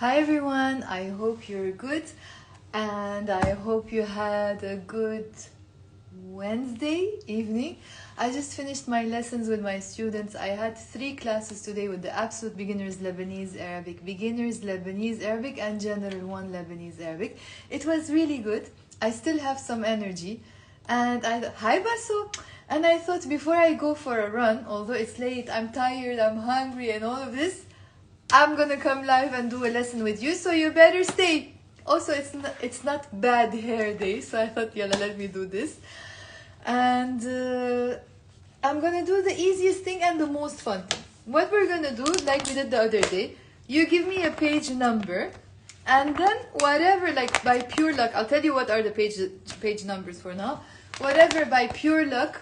Hi everyone, I hope you're good and I hope you had a good Wednesday evening. I just finished my lessons with my students. I had 3 classes today with the absolute beginners Lebanese Arabic, and general 1 Lebanese Arabic. It was really good. I still have some energy and hi Baso, and I thought before I go for a run, although it's late, I'm tired, I'm hungry and all of this, I'm gonna come live and do a lesson with you, so you better stay. Also, it's not bad hair day, so I thought, yalla, let me do this. And I'm gonna do the easiest thing and the most fun thing. What we're gonna do, like we did the other day, you give me a page number, and then whatever, like by pure luck, I'll tell you what are the page numbers for now. Whatever by pure luck,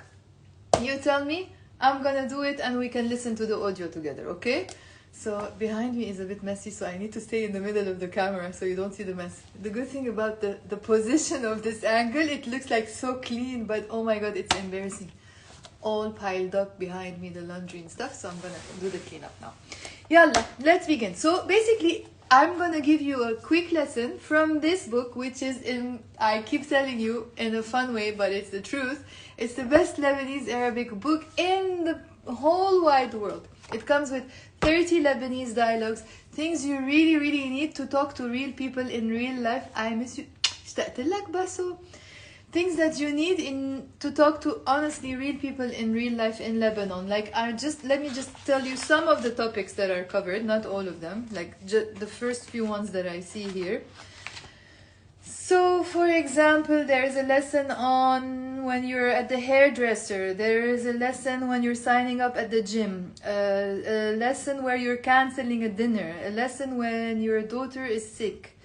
you tell me, I'm gonna do it and we can listen to the audio together, okay? So behind me is a bit messy, so I need to stay in the middle of the camera so you don't see the mess. The good thing about the position of this angle, it looks like so clean, but oh my god, it's embarrassing. All piled up behind me, the laundry and stuff, so I'm gonna do the cleanup now. Yalla, let's begin. So basically, I'm gonna give you a quick lesson from this book, which is I keep telling you in a fun way, but it's the truth. It's the best Lebanese Arabic book in the whole wide world. It comes with 30 Lebanese dialogues, things you really need to talk to real people in real life. I miss you. اشتقت لك باسو. Things that you need to talk to honestly real people in real life in Lebanon. Like let me just tell you some of the topics that are covered, not all of them. Like the first few ones that I see here. So, for example, there is a lesson on when you're at the hairdresser. There is a lesson when you're signing up at the gym. A lesson where you're canceling a dinner. A lesson when your daughter is sick.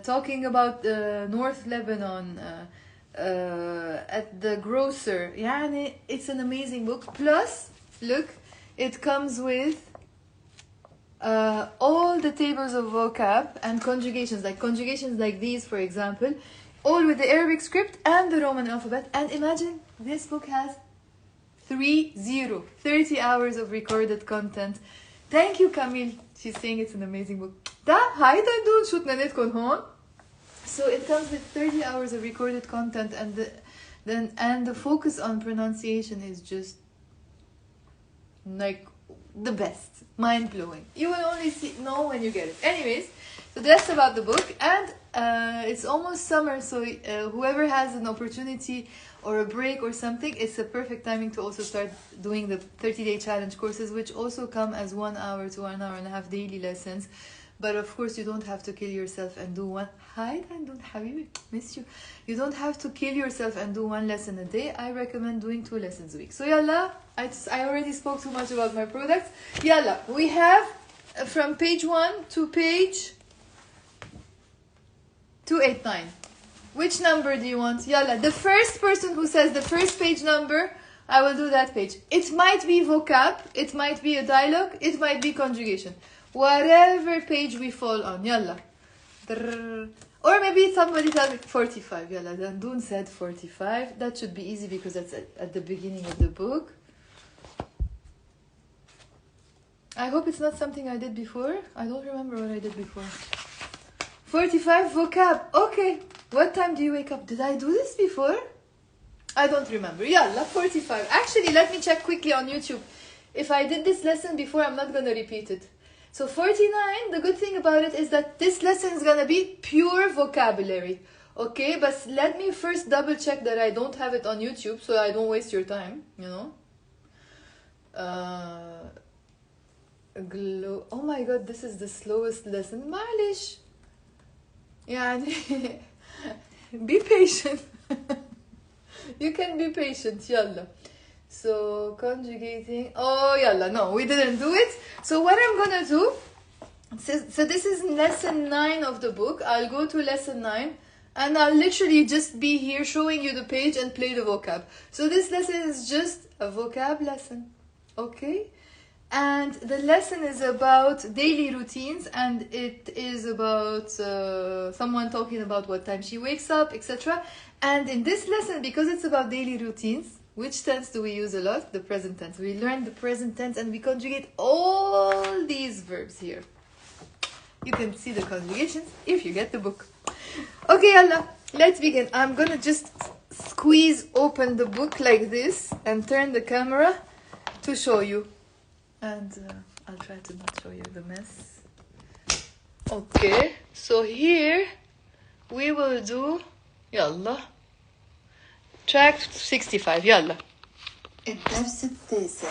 Talking about North Lebanon. At the grocer. Yani, it's an amazing book. Plus, look, it comes with all the tables of vocab and conjugations like these, for example, all with the Arabic script and the Roman alphabet. And imagine this book has 30 hours of recorded content. Thank you, Camille. She's saying it's an amazing book. So it comes with 30 hours of recorded content, and the focus on pronunciation is just like the best, mind-blowing. You will only know when you get it. Anyways, so that's about the book, and it's almost summer, so whoever has an opportunity or a break or something, it's a perfect timing to also start doing the 30-day challenge courses, which also come as 1 hour to 1 hour and a half daily lessons. But of course, you don't have to kill yourself and do one. Hi, Dandun Habibi, miss you. You don't have to kill yourself and do 1 lesson a day. I recommend doing 2 lessons a week. So yalla, I already spoke too much about my products. Yalla, we have from page 1 to page 289. Which number do you want? Yalla, the first person who says the first page number, I will do that page. It might be vocab, it might be a dialogue, it might be conjugation. Whatever page we fall on, yalla. Or maybe somebody tells me 45, yalla. Dandun said 45. That should be easy because that's at the beginning of the book. I hope it's not something I did before. I don't remember what I did before. 45 vocab. Okay. What time do you wake up? Did I do this before? I don't remember. Yalla, 45. Actually, let me check quickly on YouTube. If I did this lesson before, I'm not going to repeat it. So 49, the good thing about it is that this lesson is going to be pure vocabulary. Okay, but let me first double check that I don't have it on YouTube so I don't waste your time, you know. Oh my god, this is the slowest lesson. Malish. Yeah, be patient. You can be patient, yalla. So, conjugating. Oh, yalla, no, we didn't do it. So, what I'm gonna do, so this is lesson 9 of the book. I'll go to lesson 9, and I'll literally just be here showing you the page and play the vocab. So, this lesson is just a vocab lesson, okay? And the lesson is about daily routines, and it is about someone talking about what time she wakes up, etc. And in this lesson, because it's about daily routines, which tense do we use a lot? The present tense. We learn the present tense and we conjugate all these verbs here. You can see the conjugations if you get the book. Okay, yalla, let's begin. I'm gonna just squeeze open the book like this and turn the camera to show you. And I'll try to not show you the mess. Okay, so here we will do, yalla, track 65, yalla. الدرس التاسع.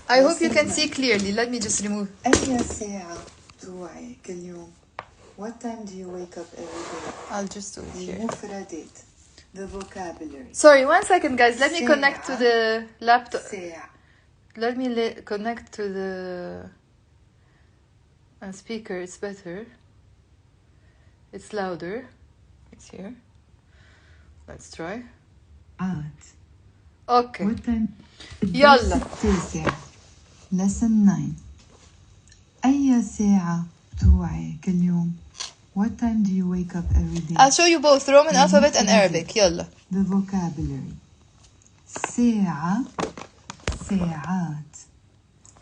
I hope you can see clearly. Let me just remove. أي ساعة توعي كل يوم? What time do you wake up every day? I'll just do it here. المفردات. The vocabulary. Sorry, 1 second, guys. Let me connect to the laptop. ساعة. Let me connect to the speaker. It's better. It's louder. It's here. Let's try. عاد. Okay. What time? يلا. التاسع. Lesson 9. أي ساعة توعي كل يوم? What time do you wake up every day? I'll show you both Roman alphabet and Arabic. يلا. The vocabulary. ساعة. ساعات.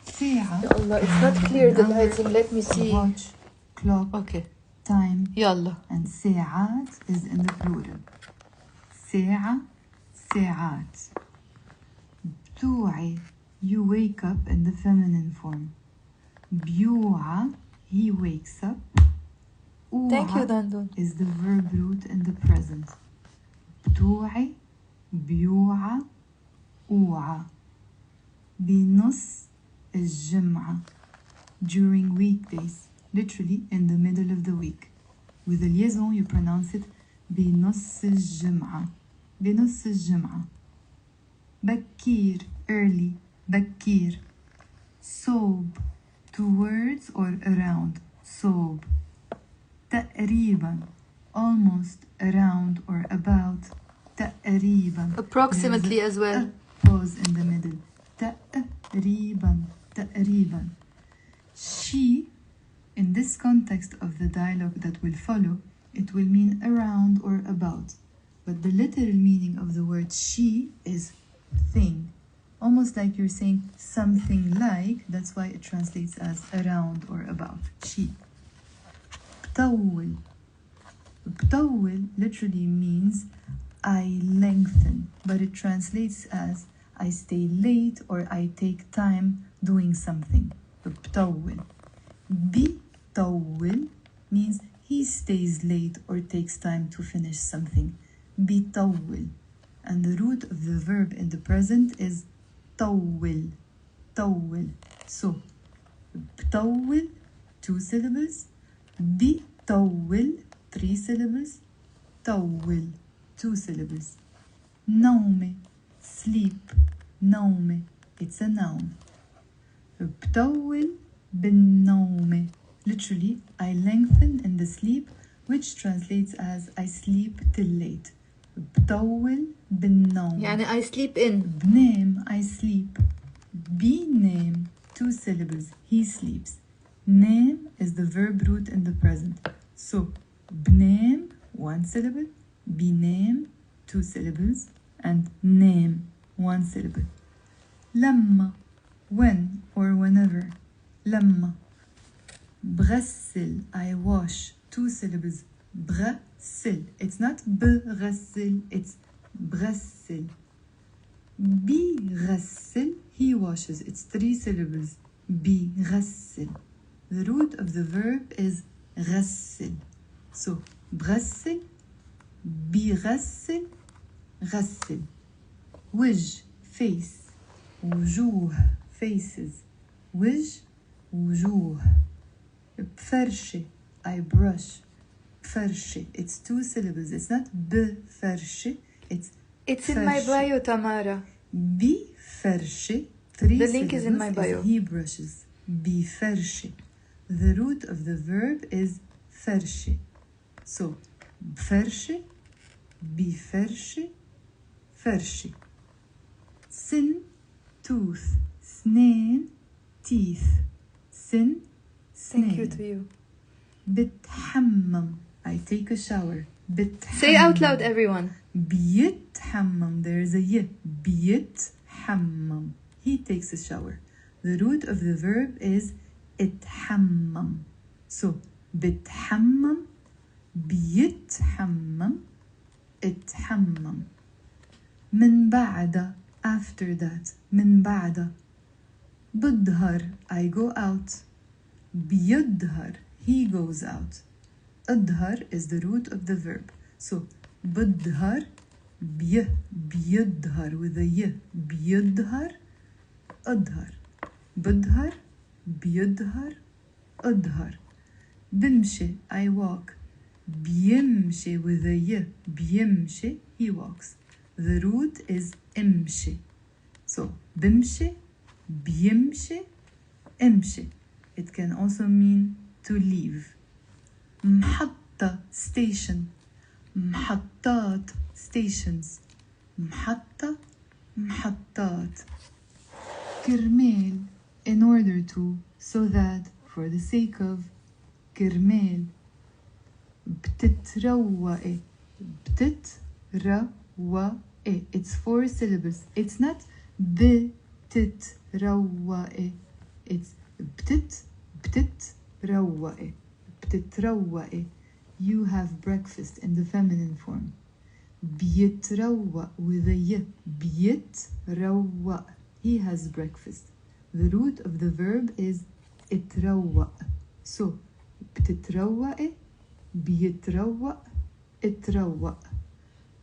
ساعة. Allah, it's not clear the lighting. Let me see. Watch, clock, Okay. time, يلا. and ساعات is in the plural. ساعة, ساعات. بتوعي, you wake up in the feminine form. بيوعى, he wakes up. Thank you, أوعى Dandun. is the verb root in the present. بتوعي, بيوعى, أوعى. بنص الجمعة, during weekdays, literally in the middle of the week. With a liaison, you pronounce it بنص الجمعة. بنص الجمعة. بكير, early, بكير. صوب, towards or around, صوب. تقريبا, almost, around or about, تقريبا. Approximately as well. Pause in the middle. تقريبا, تقريبا. She, in this context of the dialogue that will follow, it will mean around or about. But the literal meaning of the word she is thing. Almost like you're saying something like, that's why it translates as around or about. She. بطول. بطول literally means I lengthen, but it translates as I stay late or I take time doing something. بطول. بيطول means he stays late or takes time to finish something. بيطول. And the root of the verb in the present is طول. طول. So, بطول, 2 syllables. بيطول, 3 syllables. طول, 2 syllables. نومي, sleep. نومي, it's a noun. بطول بالنوم. Literally, I lengthen in the sleep, which translates as I sleep till late. بطول بالنوم. يعني I sleep in. بنام, I sleep. بينام, 2 syllables, he sleeps. نام is the verb root in the present. So, بنام, 1 syllable. بينام, 2 syllables. And نام, 1 syllable. لما, when or whenever. لما. بغسل, I wash, 2 syllables. بغسل. It's not بغسل, it's بغسل. بيغسل, he washes, it's 3 syllables. بيغسل. The root of the verb is غسل. So, بغسل, بيغسل, غسل. وجه, face. وجوه, faces. وجه, وجوه. بفرشة, I brush. بفرشة, it's 2 syllables. It's not بفرشة, it's It's in my bio, Tamara. بفرشة, 3 The link is in my syllables bio. as he brushes. بفرشة. The root of the verb is فرشة. So, بفرشة, بفرشة, فرشة. سن, tooth. سنين, teeth. سن, Thank you سنين. to you. بتحمم, I take a shower. بتحمم. Say out loud, everyone. بيتحمم, there is a y. بيتحمم. He takes a shower. The root of the verb is اتحمم. So, بتحمم بيتحمم اتحمم من بعد after that من بعد بظهر I go out بيظهر he goes out أظهر is the root of the verb so بظهر بيظهر with a ي بيظهر أظهر بظهر بيظهر أظهر بمشي I walk بيمشي with a ي بيمشي he walks the root is امشي so بمشي بيمشي امشي it can also mean to leave محطة station محطات stations محطة محطات كرمال in order to so that for the sake of كرمال بتتروقي بتتروقي it's 4 syllables it's not بتتروقي it's بتتروقي بتتروقي you have breakfast in the feminine form بيتروق with a ي بيتروق he has breakfast the root of the verb is اتروق so بتتروقي بيتروق اتروق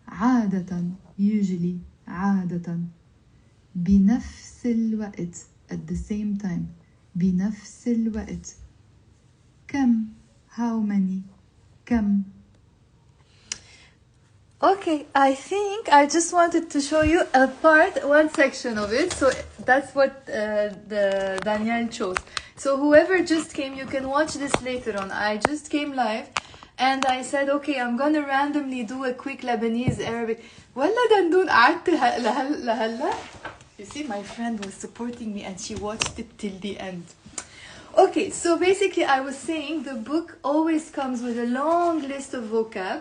عادة usually عادة بنفس الوقت at the same time بنفس الوقت كم how many كم Okay, I think I just wanted to show you one section of it. So that's what the Danielle chose. So whoever just came, you can watch this later on. I just came live and I said, okay, I'm gonna randomly do a quick Lebanese Arabic. ولا دندون قعدت لهلا. You see, my friend was supporting me and she watched it till the end. Okay, so basically I was saying the book always comes with a long list of vocab.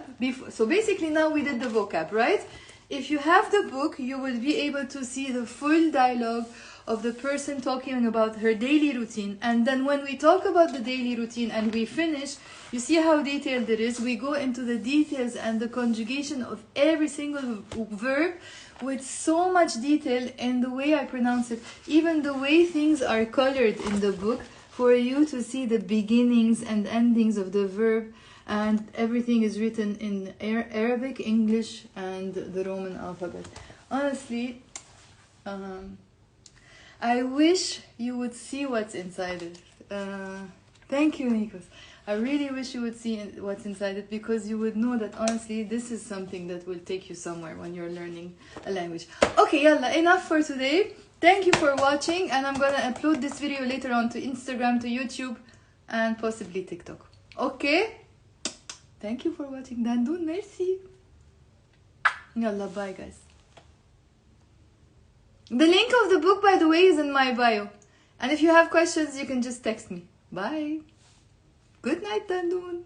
So basically now we did the vocab, right? If you have the book, you will be able to see the full dialogue of the person talking about her daily routine. And then when we talk about the daily routine and we finish, you see how detailed it is. We go into the details and the conjugation of every single verb with so much detail in the way I pronounce it. Even the way things are colored in the book, for you to see the beginnings and endings of the verb, and everything is written in Arabic, English, and the Roman alphabet. Honestly, I wish you would see what's inside it. Thank you, Nikos. I really wish you would see what's inside it, because you would know that honestly this is something that will take you somewhere when you're learning a language. Okay, yalla, enough for today. Thank you for watching, and I'm gonna upload this video later on to Instagram, to YouTube, and possibly TikTok. Okay? Thank you for watching. Dandoun, merci. Yalla, bye guys. The link of the book, by the way, is in my bio. And if you have questions, you can just text me. Bye. Good night, Dandoun.